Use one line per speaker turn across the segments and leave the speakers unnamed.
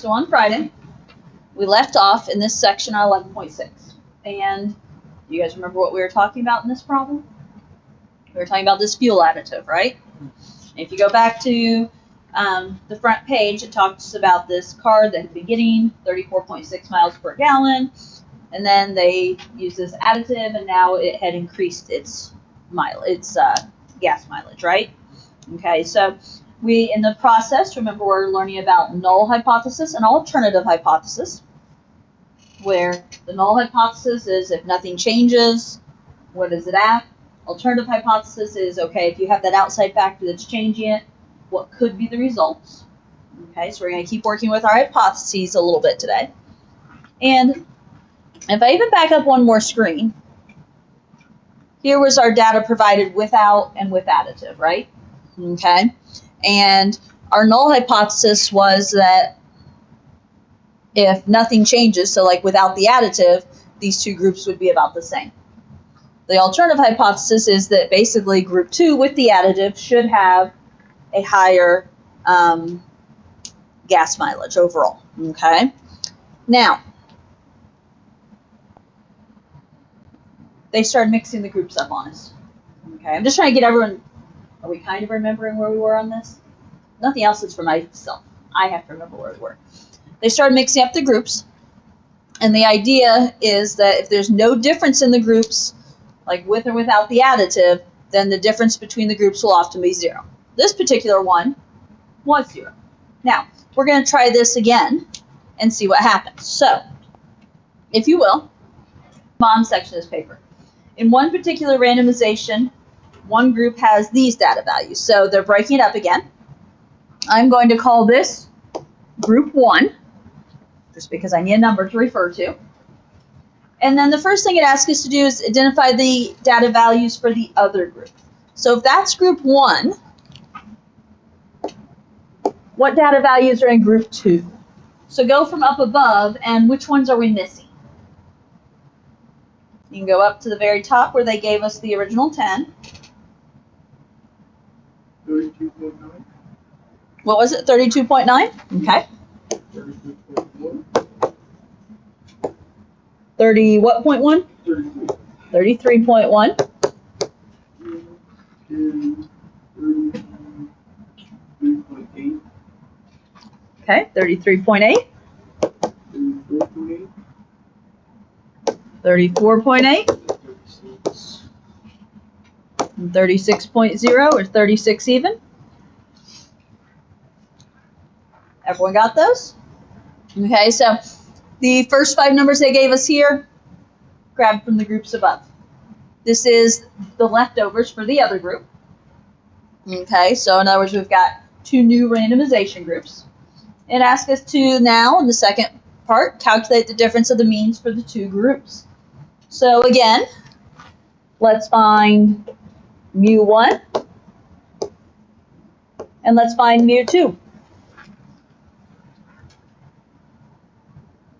So on Friday, we left off in this section on 11.6. And do you guys remember what we were talking about in this problem? We were talking about this fuel additive, right? If you go back to the front page, it talks about this car that had been getting 34.6 miles per gallon, and then they used this additive, and now it had increased its gas mileage, right? Okay, so we, in the process, remember we're learning about null hypothesis and alternative hypothesis, where the null hypothesis is if nothing changes, what is it at? Alternative hypothesis is, okay, if you have that outside factor that's changing it, what could be the results? Okay, so we're going to keep working with our hypotheses a little bit today. And if I even back up one more screen, here was our data provided without and with additive, right? Okay, and our null hypothesis was that if nothing changes, so like without the additive, these two groups would be about the same. The alternative hypothesis is that basically group 2 with the additive should have a higher gas mileage overall. Okay, now they started mixing the groups up on us. Okay, I'm just trying to get everyone. Are we kind of remembering where we were on this? Nothing else is for myself. I have to remember where we were. They started mixing up the groups, and the idea is that if there's no difference in the groups, like with or without the additive, then the difference between the groups will often be 0. This particular one was 0. Now, we're going to try this again and see what happens. So, if you will, bottom section of this paper. In one particular randomization, one group has these data values. So they're breaking it up again. I'm going to call this group 1, just because I need a number to refer to. And then the first thing it asks us to do is identify the data values for the other group. So if that's group 1, what data values are in group 2? So go from up above, and which ones are we missing? You can go up to the very top where they gave us the original 10.
32.9.
What was it? 32.9? Okay.
32.1.
30 what point 1? 33.1.
And 33.8.
Okay, 33.8.
34.8.
34.8.
36.
And 36.0 or 36 even. Everyone got those? Okay, so the first 5 numbers they gave us here, grabbed from the groups above. This is the leftovers for the other group. Okay, so in other words, we've got 2 new randomization groups. It asks us to now, in the second part, calculate the difference of the means for the 2 groups. So again, let's find mu1 and let's find mu2.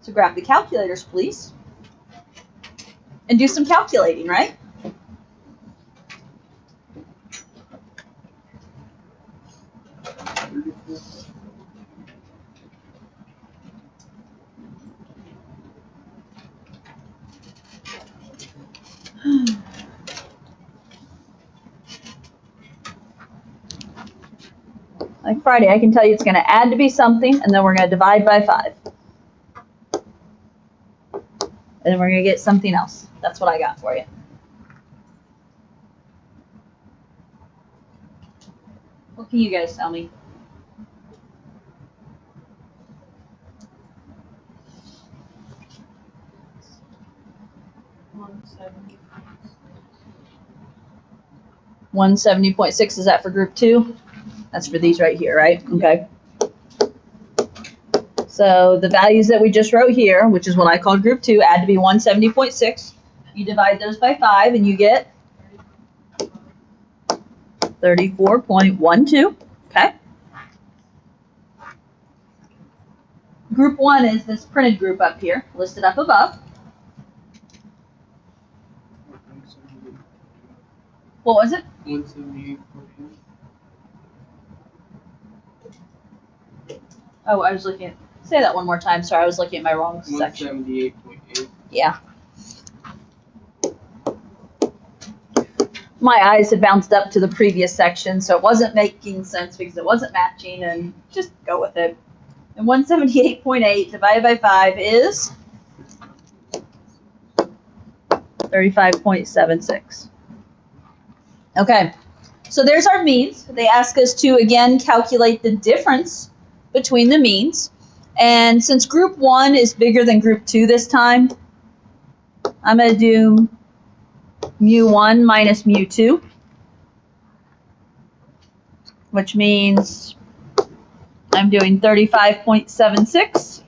So grab the calculators, please, and do some calculating, right? Like Friday, I can tell you it's going to add to be something, and then we're going to divide by 5. And then we're going to get something else. That's what I got for you. What can you guys tell me? $170.6, is that for group 2? That's for these right here, right? Okay. So the values that we just wrote here, which is what I called group 2, add to be 170.6. You divide those by 5 and you get 34.12. Okay. Group 1 is this printed group up here, listed up above. What was it?
178.8.
Oh, I was looking at Say that one more time. Sorry, I was looking at my wrong section.
178.8.
Yeah. My eyes had bounced up to the previous section, so it wasn't making sense because it wasn't matching, and just go with it. And 178.8 divided by 5 is 35.76. Okay, so there's our means. They ask us to, again, calculate the difference between the means. And since group 1 is bigger than group 2 this time, I'm going to do mu1 minus mu2, which means I'm doing 35.76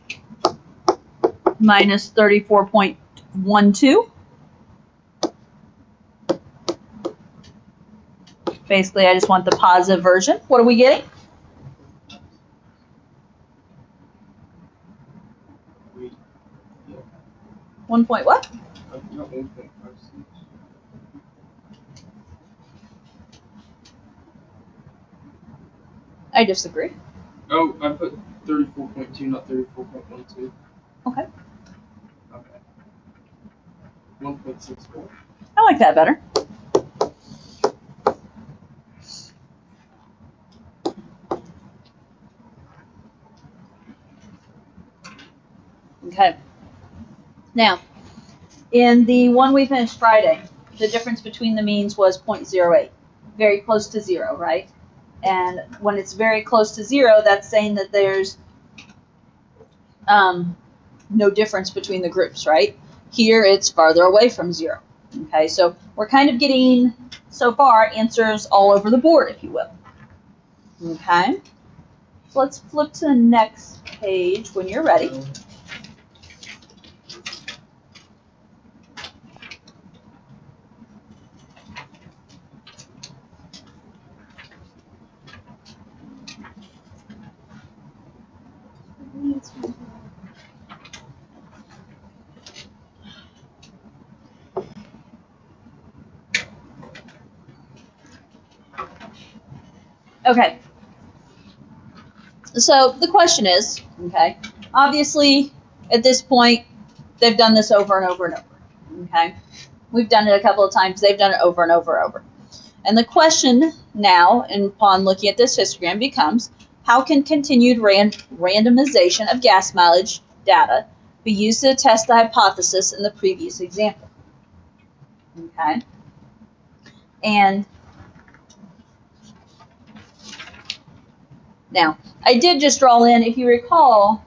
minus 34.12. Basically, I just want the positive version. What are we getting? One point what?
Not 1.56.
I disagree.
Oh, I put 34.2, not 34.12.
Okay.
Okay. 1.64.
I like that better. Okay. Now, in the one we finished Friday, the difference between the means was 0.08. Very close to 0, right? And when it's very close to 0, that's saying that there's no difference between the groups, right? Here, it's farther away from 0. Okay, so we're kind of getting, so far, answers all over the board, if you will. Okay, so let's flip to the next page when you're ready. Okay, so the question is, okay, obviously at this point they've done this over and over and over, okay? We've done it a couple of times, they've done it over and over and over. And the question now, and upon looking at this histogram, becomes, how can continued randomization of gas mileage data be used to test the hypothesis in the previous example? Okay, and now, I did just draw in, if you recall,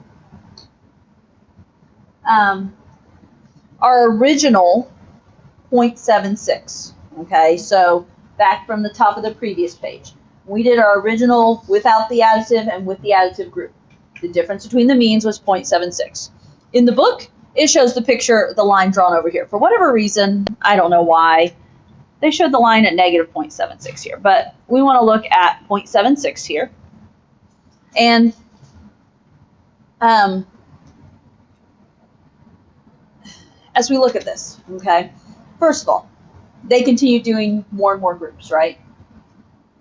our original 0.76, okay? So back from the top of the previous page. We did our original without the additive and with the additive group. The difference between the means was 0.76. In the book, it shows the picture, the line drawn over here. For whatever reason, I don't know why, they showed the line at negative 0.76 here. But we want to look at 0.76 here. And as we look at this, okay, first of all, they continue doing more and more groups, right?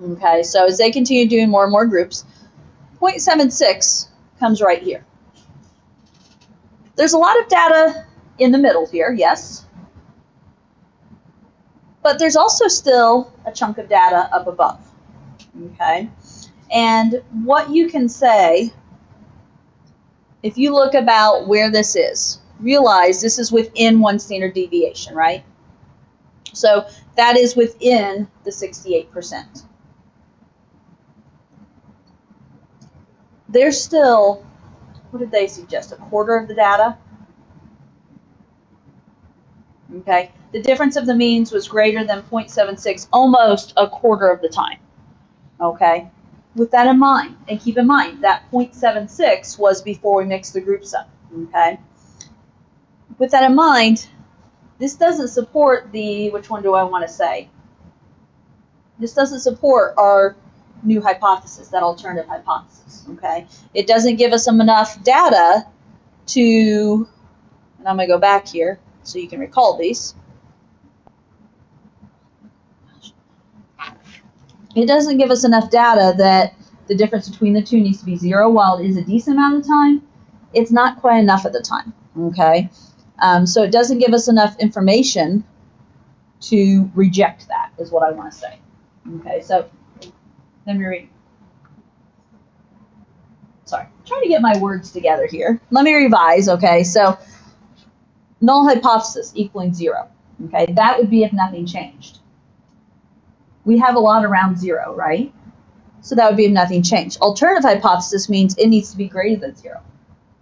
Okay, so as they continue doing more and more groups, 0.76 comes right here. There's a lot of data in the middle here, yes, but there's also still a chunk of data up above, okay? And what you can say, if you look about where this is, realize this is within one standard deviation, right? So that is within the 68%. There's still, what did they suggest, a quarter of the data? Okay, the difference of the means was greater than 0.76 almost a quarter of the time. Okay, with that in mind, and keep in mind that 0.76 was before we mixed the groups up. Okay, with that in mind, this doesn't support the, which one do I want to say? This doesn't support our new hypothesis, that alternative hypothesis, okay? It doesn't give us enough data to, and I'm going to go back here so you can recall these. It doesn't give us enough data that the difference between the two needs to be 0. While it is a decent amount of time, it's not quite enough at the time, okay? So it doesn't give us enough information to reject that, is what I want to say. Okay, so let me read. Sorry, trying to get my words together here. Let me revise, okay? So null hypothesis equaling 0, okay? That would be if nothing changed. We have a lot around 0, right? So that would be if nothing changed. Alternative hypothesis means it needs to be greater than 0.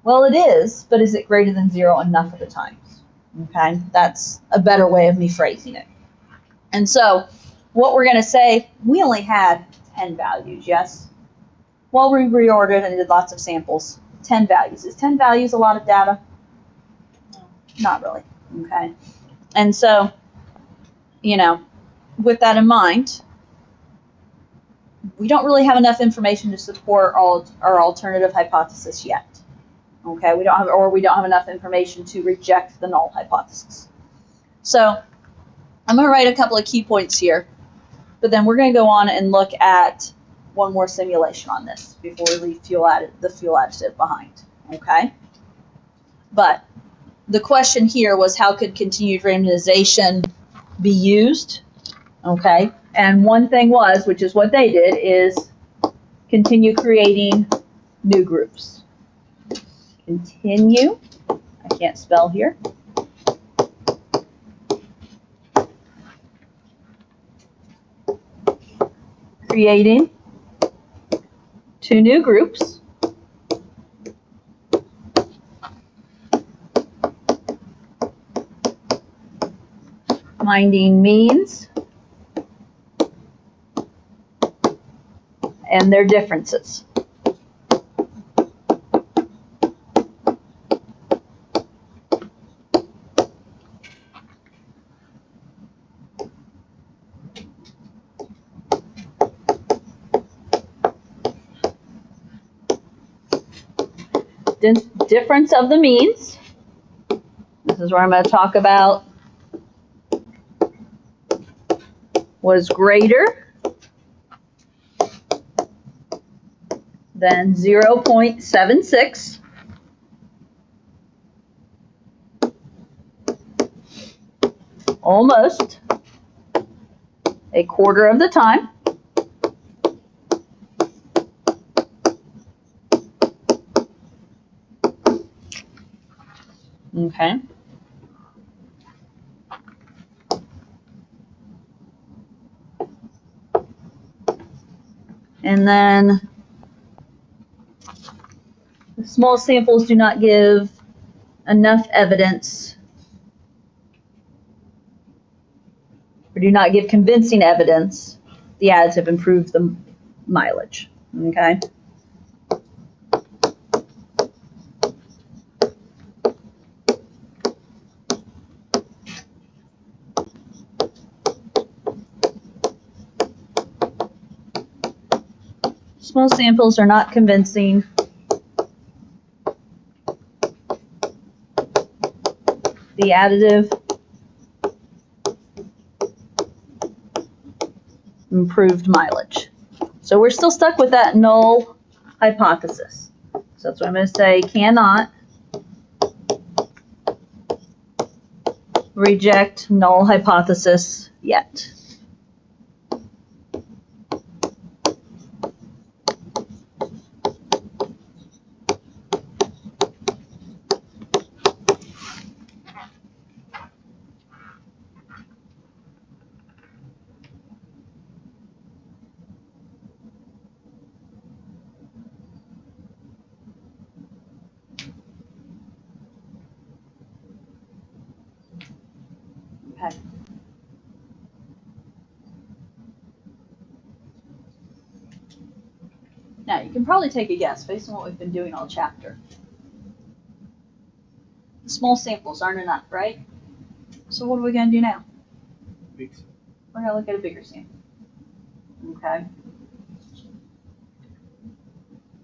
Well, it is, but is it greater than 0 enough of the times? Okay, that's a better way of me phrasing it. And so what we're going to say, we only had 10 values, yes? Well, we reordered and did lots of samples. 10 values. Is 10 values a lot of data?
No.
Not really, okay? And so, you know, with that in mind, we don't really have enough information to support our alternative hypothesis yet. Okay, we don't have enough information to reject the null hypothesis. So I'm going to write a couple of key points here, but then we're going to go on and look at one more simulation on this before we leave the fuel additive behind. Okay, but the question here was, how could continued randomization be used? Okay, and one thing was, which is what they did, is continue creating new groups. Continue, I can't spell here. Creating 2 new groups. Finding means and their differences. Difference of the means. This is where I'm going to talk about was greater than 0.76. Almost a quarter of the time. Okay. And then the small samples do not give enough evidence, or do not give convincing evidence the additive improves the mileage. Okay. Small samples are not convincing. The additive improved mileage. So we're still stuck with that null hypothesis. So that's what I'm going to say, cannot reject null hypothesis yet. Okay. Now, you can probably take a guess based on what we've been doing all chapter. The small samples aren't enough, right? So what are we going to do now? We're going to look at a bigger sample. Okay.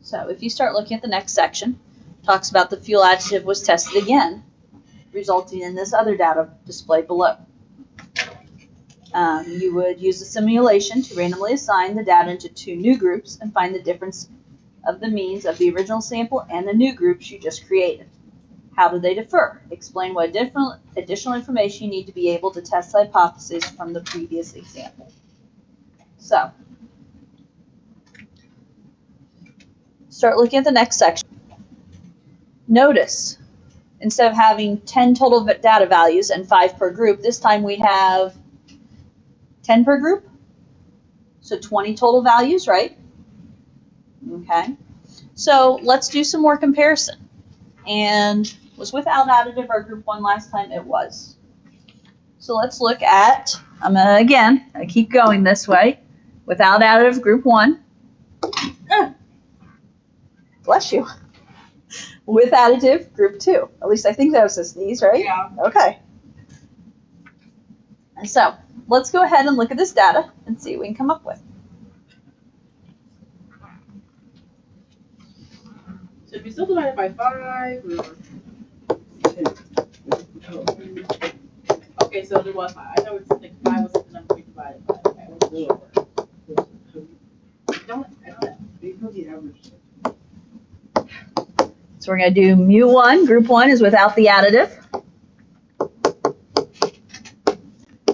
So if you start looking at the next section, it talks about the fuel additive was tested again, resulting in this other data displayed below. You would use a simulation to randomly assign the data into 2 new groups and find the difference of the means of the original sample and the new groups you just created. How do they differ? Explain what additional information you need to be able to test the hypothesis from the previous example. So, start looking at the next section. Notice, instead of having 10 total data values and 5 per group, this time we have 10 per group. So 20 total values, right? Okay. So let's do some more comparison. And was without additive our group 1 last time? It was. So let's look at, I keep going this way. Without additive group 1. Bless you. With additive group 2. At least I think that was a sneeze, right?
Yeah.
Okay. And so let's go ahead and look at this data and see what we can come up with.
So if you still divide it by 5, or 10. Okay, so there was 5. I know it's like 5 was the number we divided by. Okay, I wasn't sure. I don't know. They know the average.
So we're going to do mu1, group 1 is without the additive.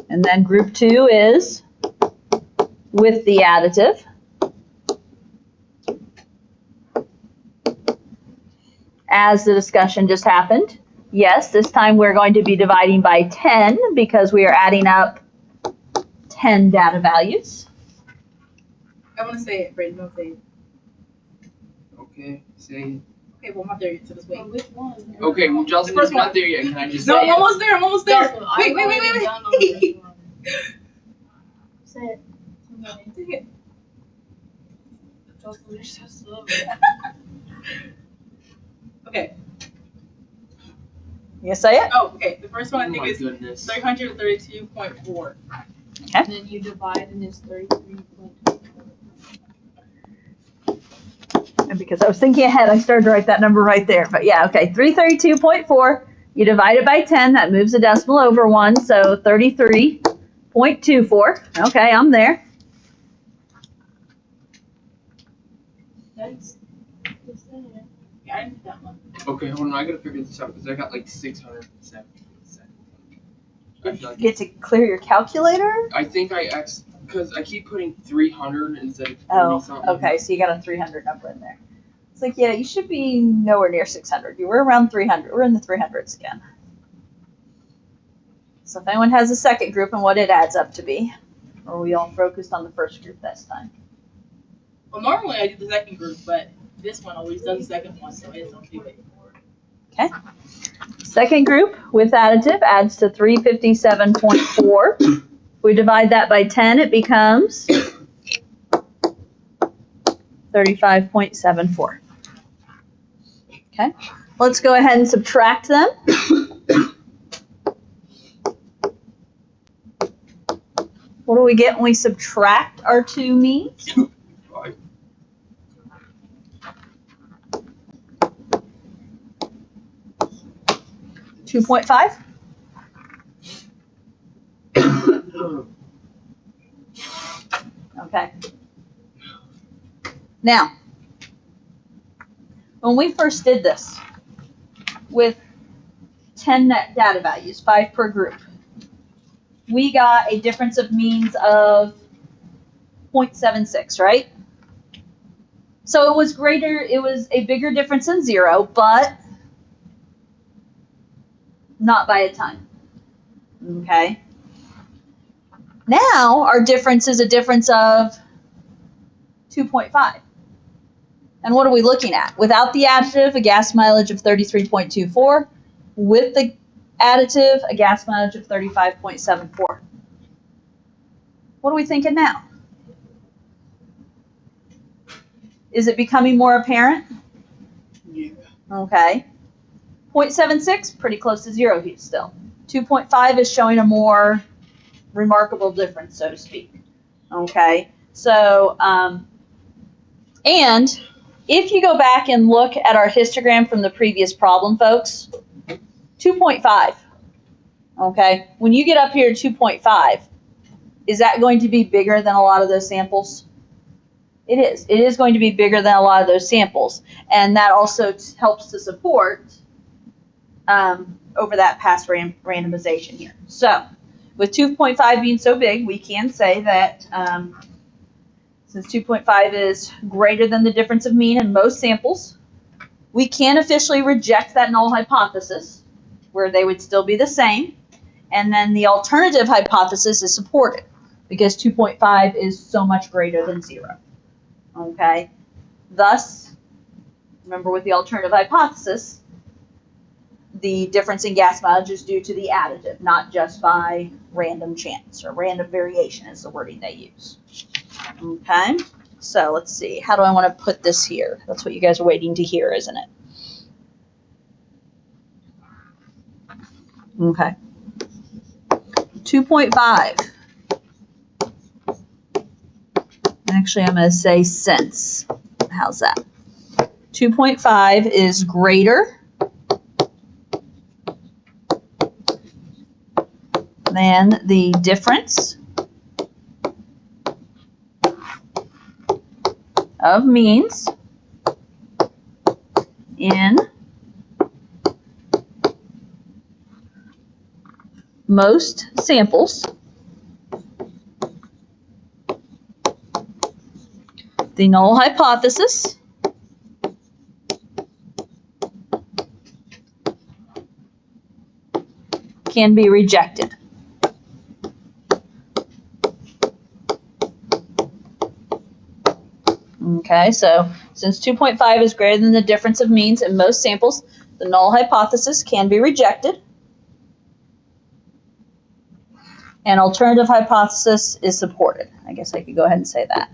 And then group 2 is with the additive. As the discussion just happened, yes, this time we're going to be dividing by 10 because we are adding up 10 data values.
I want to say it, Brayden. Don't say it.
Okay, say it.
Okay, well, I'm not there yet, so just wait.
Which one?
Okay, well, Jocelyn,
The first
it's not
one.
there yet. Can I just
No,
say
I'm almost there. I'm almost there.
Jocelyn,
Wait.
I've already done all this one. Say it. Somebody. Jocelyn, you're so slow.
Okay.
You say it?
Oh, okay. The first one I
Oh
think
my
is
goodness.
332.4.
And then you divide and it's 33.2.
And because I was thinking ahead, I started to write that number right there. But yeah, okay, 332.4. You divide it by 10, that moves a decimal over 1, so 33.24. Okay, I'm there.
That's
Yeah, I didn't do that one.
Okay, hold on. I gotta figure this out because I got like 670. I feel like
Get to clear your calculator?
I think I because I keep putting 300 instead of 30
Oh,
something.
okay, so you got a 300 number in there. It's like, yeah, you should be nowhere near 600. You were around 300. We're in the 300s again. So if anyone has a second group and what it adds up to be, or we all focused on the first group this time.
Well, normally I do the second group, but this one always does the second one, so I just don't do it.
Okay. Second group with additive adds to 357.4. We divide that by 10, it becomes 35.74. Okay. Let's go ahead and subtract them. What do we get when we subtract our two means? 2.5? Okay. Now, when we first did this with 10 net data values, 5 per group, we got a difference of means of 0.76, right? So it was greater, it was a bigger difference than 0, but not by a ton. Okay. Now our difference is a difference of 2.5. And what are we looking at? Without the additive, a gas mileage of 33.24. With the additive, a gas mileage of 35.74. What are we thinking now? Is it becoming more apparent?
Yeah.
Okay. 0.76, pretty close to 0 here still. 2.5 is showing a more remarkable difference, so to speak. Okay. So, and if you go back and look at our histogram from the previous problem, folks, 2.5, okay, when you get up here to 2.5, is that going to be bigger than a lot of those samples? It is. It is going to be bigger than a lot of those samples. And that also helps to support over that past randomization here. So with 2.5 being so big, we can say that since 2.5 is greater than the difference of mean in most samples, we can officially reject that null hypothesis, where they would still be the same. And then the alternative hypothesis is supported, because 2.5 is so much greater than 0. Okay? Thus, remember with the alternative hypothesis, the difference in gas mileage is due to the additive, not just by random chance, or random variation is the wording they use. Okay? So let's see. How do I want to put this here? That's what you guys are waiting to hear, isn't it? Okay. 2.5. Actually, I'm going to say since. How's that? 2.5 is greater than the difference of means in most samples. The null hypothesis can be rejected. Okay, so since 2.5 is greater than the difference of means in most samples, the null hypothesis can be rejected. An alternative hypothesis is supported. I guess I could go ahead and say that.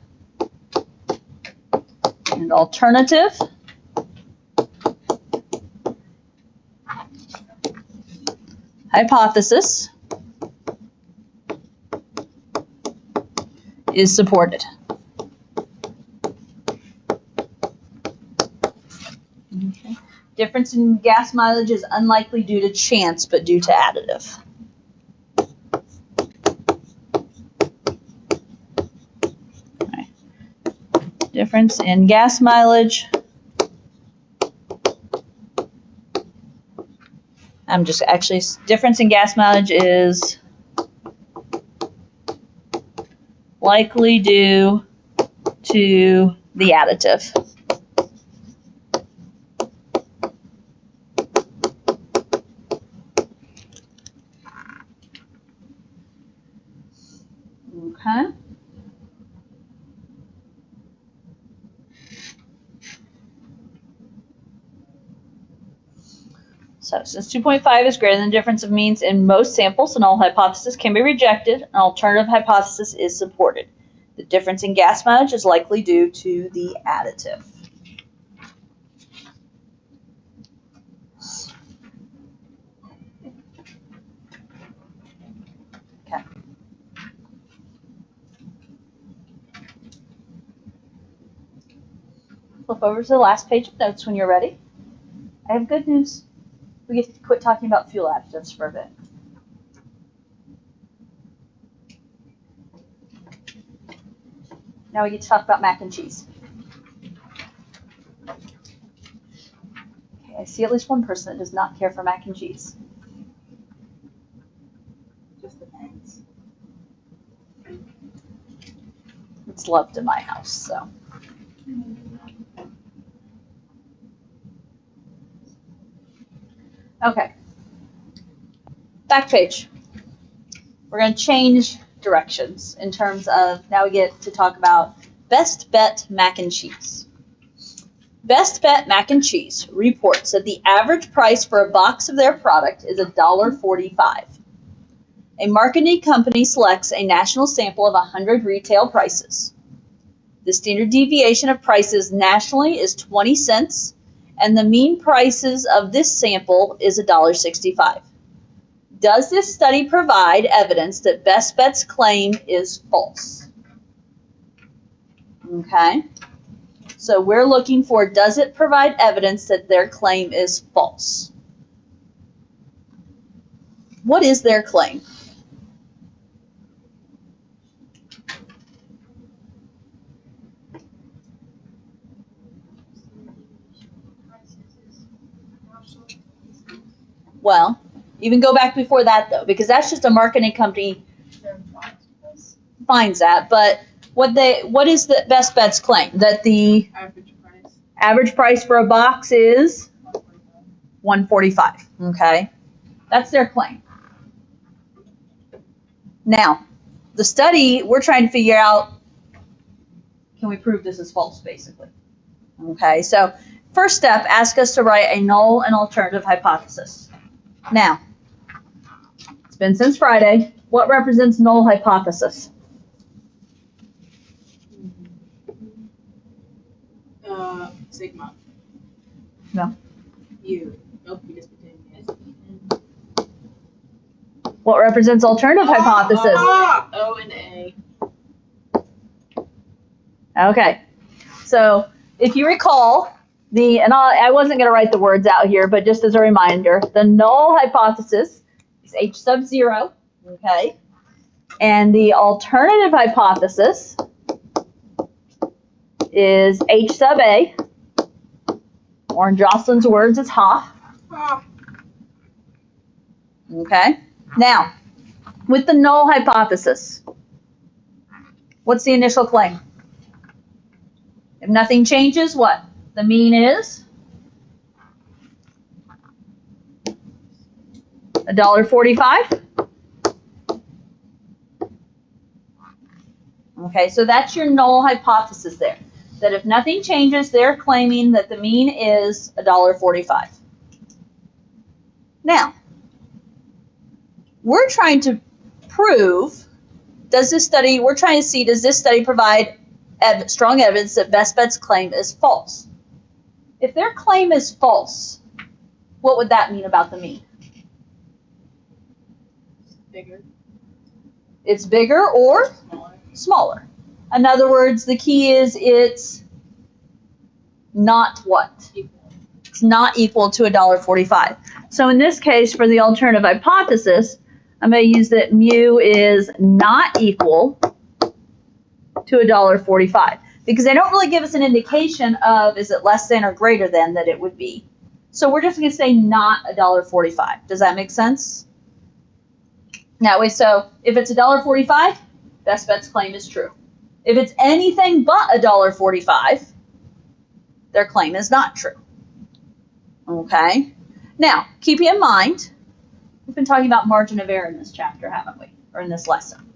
An alternative hypothesis is supported. Okay. Difference in gas mileage is unlikely due to chance, but due to additive. Okay. Difference in gas mileage. Difference in gas mileage is likely due to the additive. Okay. So since 2.5 is greater than the difference of means in most samples, the null hypothesis can be rejected. An alternative hypothesis is supported. The difference in gas mileage is likely due to the additive. Okay. Flip over to the last page of notes when you're ready. I have good news. We get to quit talking about fuel additives for a bit. Now we get to talk about mac and cheese. Okay, I see at least one person that does not care for mac and cheese.
Just depends.
It's loved in my house, so. Okay. Back page. We're going to change directions in terms of, now we get to talk about Best Bet Mac and Cheese. Best Bet Mac and Cheese reports that the average price for a box of their product is $1.45. A marketing company selects a national sample of 100 retail prices. The standard deviation of prices nationally is 20 cents, and the mean prices of this sample is $1.65. Does this study provide evidence that Best Bet's claim is false? Okay. So we're looking for, does it provide evidence that their claim is false? What is their claim? Well, even go back before that though, because that's just a marketing company finds that. But what is the Best Bets claim? That the average price for a box is $145. Okay, that's their claim. Now, the study, we're trying to figure out, can we prove this is false, basically? Okay, so first step, ask us to write a null and alternative hypothesis. Now, it's been since Friday. What represents null hypothesis?
Sigma.
No.
U. Nope, you just pretend.
What represents alternative hypothesis?
O and A.
Okay, so if you recall, and I wasn't going to write the words out here, but just as a reminder, the null hypothesis is H sub 0, okay? And the alternative hypothesis is H sub A, or in Jocelyn's words, it's ha. Okay? Now, with the null hypothesis, what's the initial claim? If nothing changes, what? The mean is $1.45. Okay, so that's your null hypothesis there. That if nothing changes, they're claiming that the mean is $1.45. Now, we're trying to prove, we're trying to see, does this study provide strong evidence that Best Bet's claim is false? If their claim is false, what would that mean about the mean?
Bigger.
It's bigger or smaller. In other words, the key is it's not what?
Equal.
It's not equal to $1.45. So in this case, for the alternative hypothesis, I'm going to use that mu is not equal to $1.45, because they don't really give us an indication of is it less than or greater than that it would be. So we're just going to say not $1.45. Does that make sense? That way, so if it's $1.45, Best Bet's claim is true. If it's anything but $1.45, their claim is not true. Okay? Now, keep in mind, we've been talking about margin of error in this chapter, haven't we? Or in this lesson.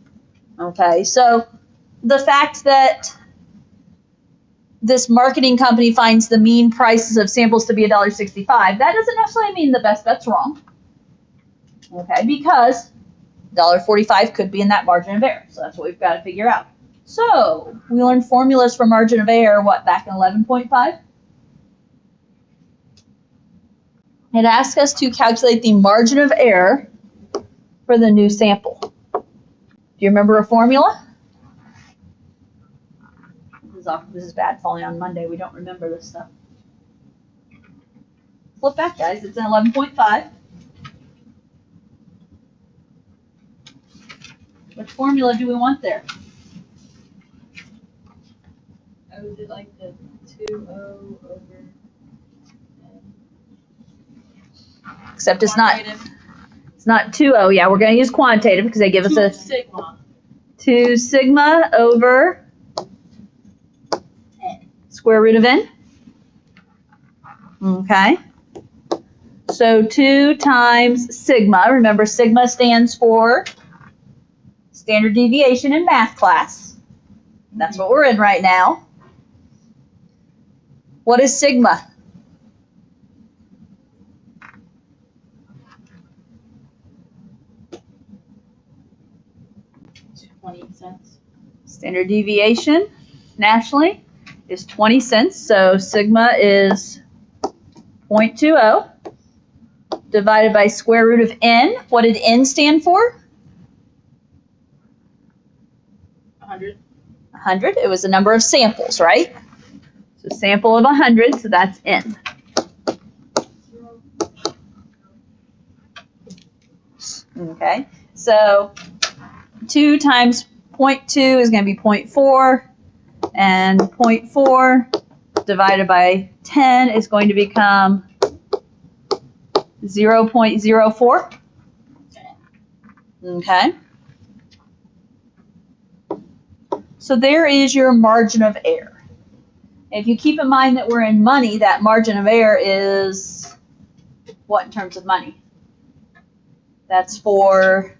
Okay, so the fact that this marketing company finds the mean prices of samples to be $1.65, that doesn't necessarily mean the Best Bet's wrong. Okay, because $1.45 could be in that margin of error. So that's what we've got to figure out. So we learned formulas for margin of error, what, back in 11.5? It asks us to calculate the margin of error for the new sample. Do you remember a formula? This is bad falling on Monday. We don't remember this stuff. Flip back, guys. It's in 11.5. Which formula do we want there?
Oh, is it like the 2O over?
Except it's not 2O. Yeah, we're going to use quantitative because they give us a
sigma.
2 sigma over square root of n. Okay. So 2 times sigma. Remember, sigma stands for standard deviation in math class. That's what we're in right now. What is sigma?
$0.20.
Standard deviation nationally is 20 cents. So sigma is 0.20 divided by square root of n. What did n stand for?
100.
100. It was the number of samples, right? So sample of 100, so that's n. Okay, so 2 times 0.2 is going to be 0.4, and 0.4 divided by 10 is going to become 0.04. Okay. So there is your margin of error. If you keep in mind that we're in money, that margin of error is what in terms of money? That's 4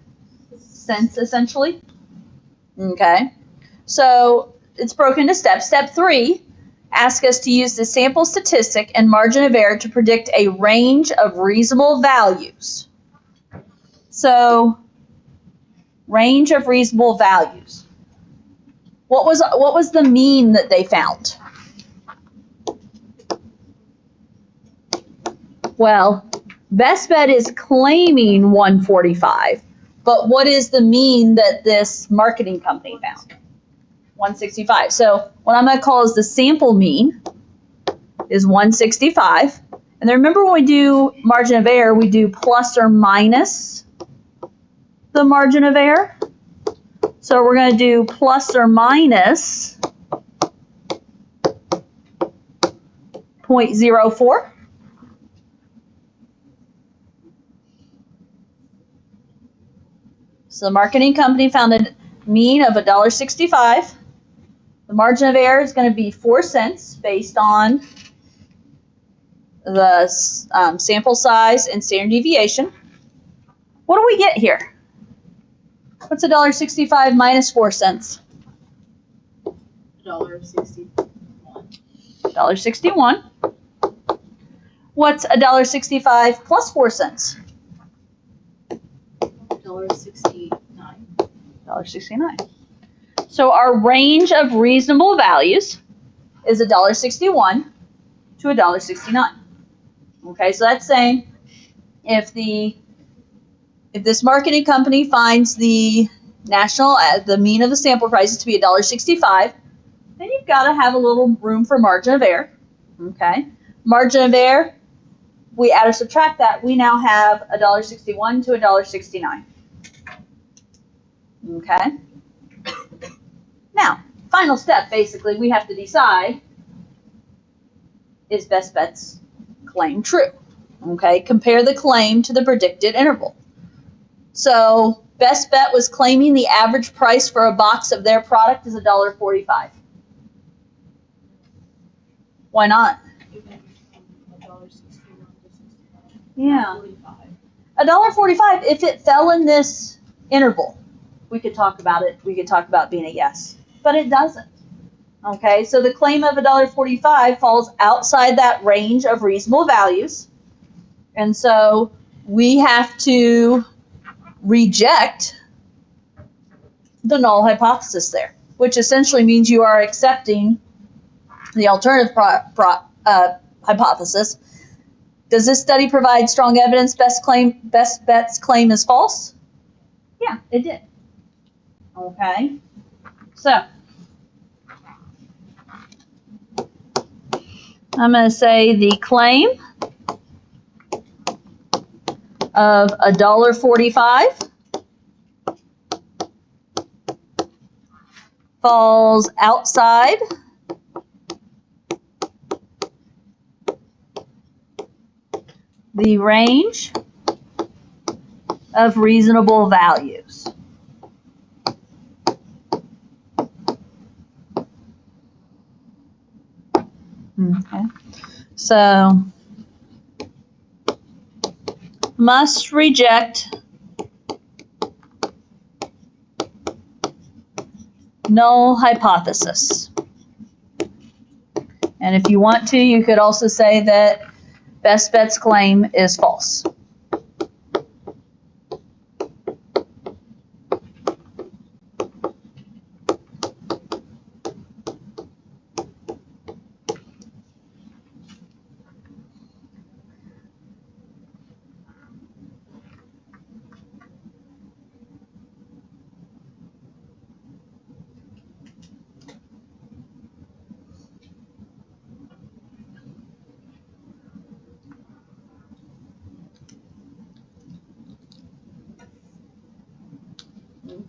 cents essentially. Okay. So it's broken into steps. Step 3 asks us to use the sample statistic and margin of error to predict a range of reasonable values. So range of reasonable values. What was the mean that they found? Well, Best Bet is claiming 145, but what is the mean that this marketing company found? 165. So what I'm going to call is the sample mean is 165. And then remember when we do margin of error, we do plus or minus the margin of error. So we're going to do plus or minus 0.04. So the marketing company found a mean of $1.65. The margin of error is going to be 4 cents based on the sample size and standard deviation. What do we get here? What's $1.65 minus 4 cents?
$1.61.
$1.61. What's $1.65 plus 4 cents?
$1.69.
$1.69. So our range of reasonable values is $1.61 to $1.69. Okay, so that's saying if this marketing company finds the the mean of the sample prices to be $1.65, then you've got to have a little room for margin of error. Okay, margin of error, we add or subtract that, we now have $1.61 to $1.69. Okay. Now, final step, basically, we have to decide, is Best Bet's claim true? Okay, compare the claim to the predicted interval. So, Best Bet was claiming the average price for a box of their product is $1.45. Why not? Yeah. $1.45, if it fell in this interval, we could talk about it. We could talk about being a yes, but it doesn't. Okay, so the claim of $1.45 falls outside that range of reasonable values, and so we have to reject the null hypothesis there, which essentially means you are accepting the alternative hypothesis. Does this study provide strong evidence Best Bet's claim is false? Yeah, it did. Okay, so I'm going to say the claim of $1.45 falls outside the range of reasonable values. Okay, so must reject null hypothesis. And if you want to, you could also say that Best Bet's claim is false.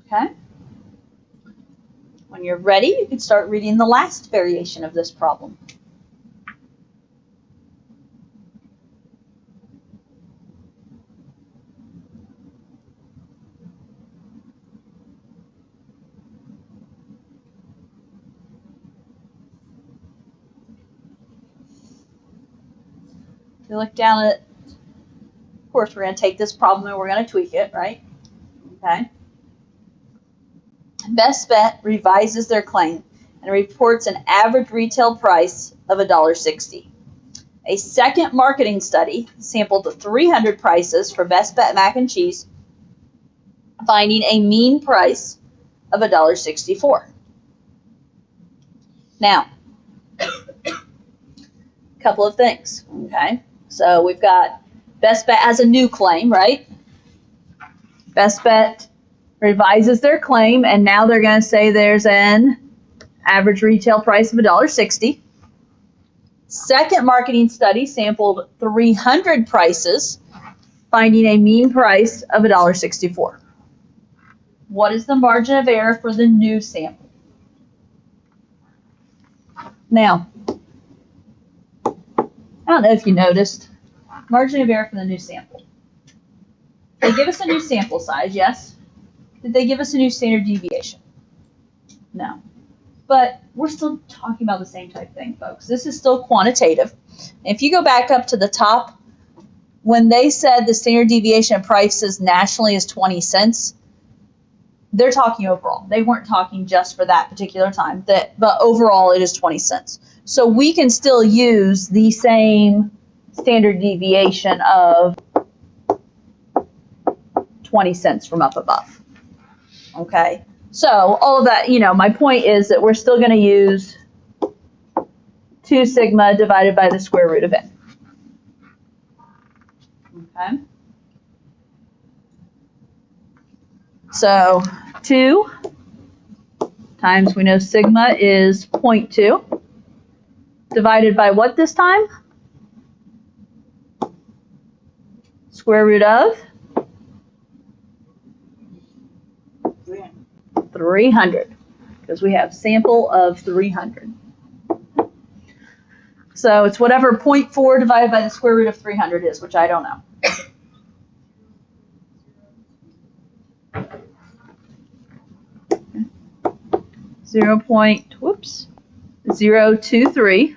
Okay. When you're ready, you can start reading the last variation of this problem. If you look down at, of course, we're going to take this problem and we're going to tweak it, right? Okay. Best Bet revises their claim and reports an average retail price of $1.60. A second marketing study sampled 300 prices for Best Bet mac and cheese, finding a mean price of $1.64. Now, a couple of things, okay? So we've got Best Bet as a new claim, right? Best Bet revises their claim, and now they're going to say there's an average retail price of $1.60. Second marketing study sampled 300 prices, finding a mean price of $1.64. What is the margin of error for the new sample? Now, I don't know if you noticed, margin of error for the new sample. They give us a new sample size, yes? Did they give us a new standard deviation? No. But we're still talking about the same type thing, folks. This is still quantitative. If you go back up to the top, when they said the standard deviation of prices nationally is 20 cents, they're talking overall. They weren't talking just for that particular time, but overall it is 20 cents. So we can still use the same standard deviation of 20 cents from up above. Okay? So all of that, my point is that we're still going to use 2 sigma divided by the square root of n. Okay? So 2 times, we know sigma is 0.2, divided by what this time? Square root of 300, because we have sample of 300. So it's whatever 0.4 divided by the square root of 300 is, which I don't know. 0.023.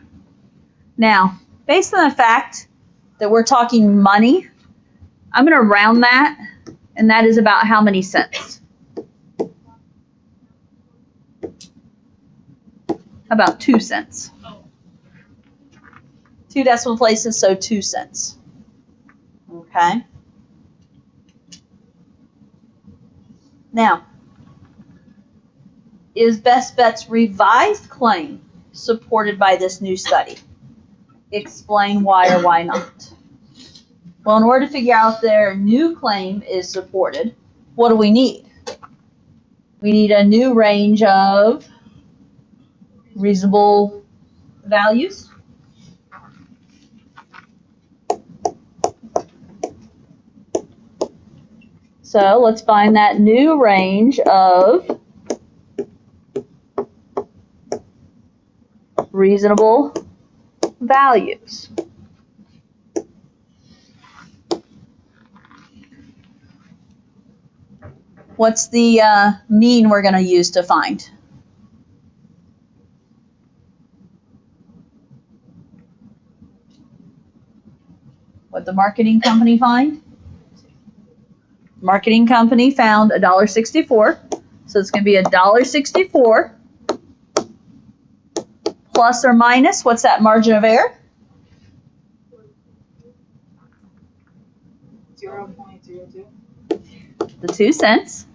Now, based on the fact that we're talking money, I'm going to round that, and that is about how many cents? About 2 cents. 2 decimal places, so 2 cents. Okay? Now, is Best Bet's revised claim supported by this new study? Explain why or why not. Well, in order to figure out if their new claim is supported, what do we need? We need a new range of reasonable values. So let's find that new range of reasonable values. What's the mean we're going to use to find? What the marketing company find? Marketing company found $1.64. So it's going to be $1.64 plus or minus, what's that margin of error?
0.02.
The 2 cents.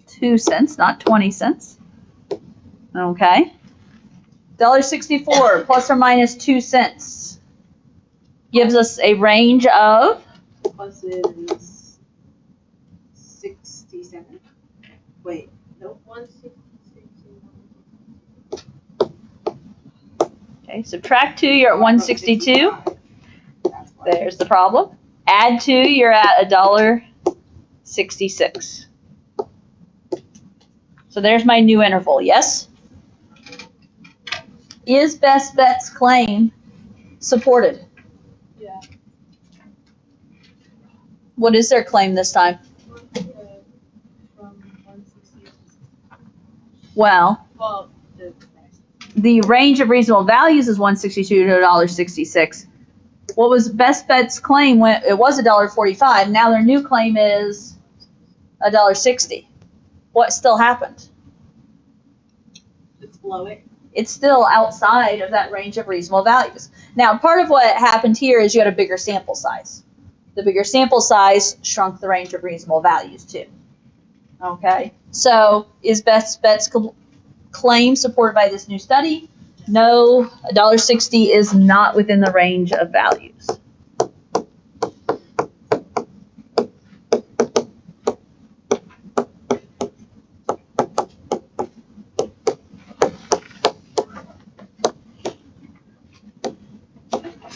2 cents, not 20 cents. Okay. $1.64 plus or minus 2 cents gives us a range of
Plus is 67. Wait, nope. 166.
Okay, subtract 2, you're at 162.
That's why.
There's the problem. Add 2, you're at $1.66. So there's my new interval, yes? Is Best Bet's claim supported?
Yeah.
What is their claim this time?
From 160.
Well,
Well, the price.
the range of reasonable values is $1.62 to $1.66. what was Best Bet's claim when it was $1.45? Now their new claim is $1.60. What still happened?
It's below it.
It's still outside of that range of reasonable values. Now, part of what happened here is you had a bigger sample size. The bigger sample size shrunk the range of reasonable values too. Okay, so is Best Bet's claim supported by this new study? No, $1.60 is not within the range of values.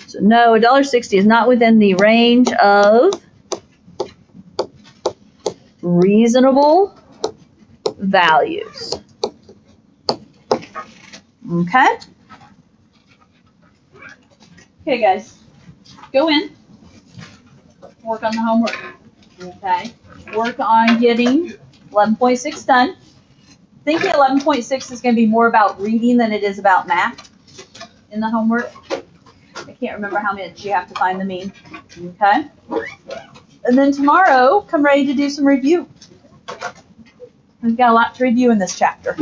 So no, $1.60 is not within the range of reasonable values. Okay? Okay, guys. Go in. Work on the homework. Okay? Work on getting 11.6 done. Thinking 11.6 is going to be more about reading than it is about math in the homework. I can't remember how much you have to find the mean. Okay? And then tomorrow, come ready to do some review. We've got a lot to review in this chapter.